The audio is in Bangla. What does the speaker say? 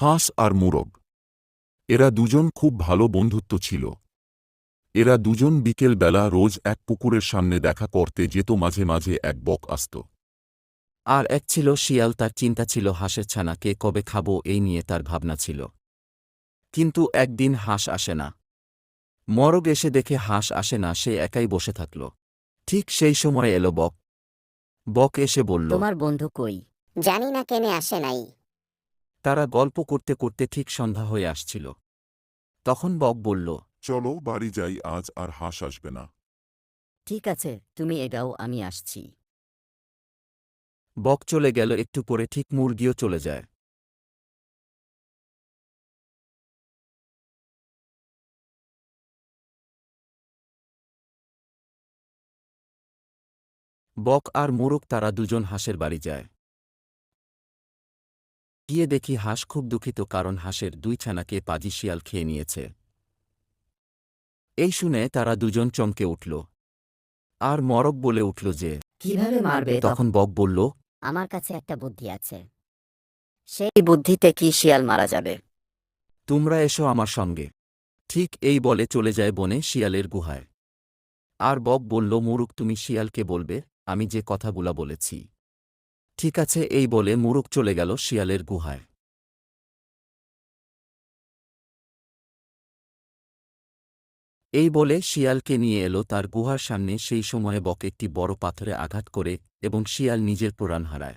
হাঁস আর মোরগ। এরা দুজন খুব ভালো বন্ধুত্ব ছিল। এরা দুজন বিকেল বেলা রোজ এক পুকুরের সামনে দেখা করতে যেত, মাঝে মাঝে এক বক আসত। আর এক ছিল শিয়াল, তার চিন্তা ছিল হাঁসের ছানাকে কবে খাবো, এই নিয়ে তার ভাবনা ছিল। কিন্তু একদিন হাঁস আসে না। মরগ এসে দেখে হাঁস আসে না, সে একাই বসে থাকল। ঠিক সেই সময় এলো বক। বক এসে বলল, তোমার বন্ধু কই? জানি না কেনে আসে নাই। তারা গল্প করতে করতে ঠিক সন্ধ্যা হয়ে আসছিল। তখন বক বলল, চলো বাড়ি যাই, আজ আর হাঁস আসবে না। ঠিক আছে, তুমি এগাও, আমি আসছি। বক চলে গেল, একটু পরে ঠিক মুরগিও চলে যায়। বক আর মোরগ তারা দুজন হাঁসের বাড়ি যায়। গিয়ে দেখি হাঁস খুব দুঃখিত, কারণ হাঁসের দুই ছানাকে পাজি শিয়াল খেয়ে নিয়েছে। এই শুনে তারা দুজন চমকে উঠল। আর মরগ বলে উঠল যে, কিভাবে মারবে? তখন বক বলল, আমার কাছে একটা বুদ্ধি আছে। সেই বুদ্ধিতে কি শিয়াল মারা যাবে? তোমরা এসো আমার সঙ্গে। ঠিক এই বলে চলে যায় বনে শিয়ালের গুহায়। আর বক বলল, মুরুক তুমি শিয়ালকে বলবে আমি যে কথাগুলা বলেছি। ঠিক আছে, এই বলে মুরুক চলে গেল শিয়ালের গুহায়। এই বলে শিয়ালকে নিয়ে এলো তার গুহার সামনে। সেই সময়ে বক একটি বড় পাথরে আঘাত করে এবং শিয়াল নিজের প্রাণ হারায়।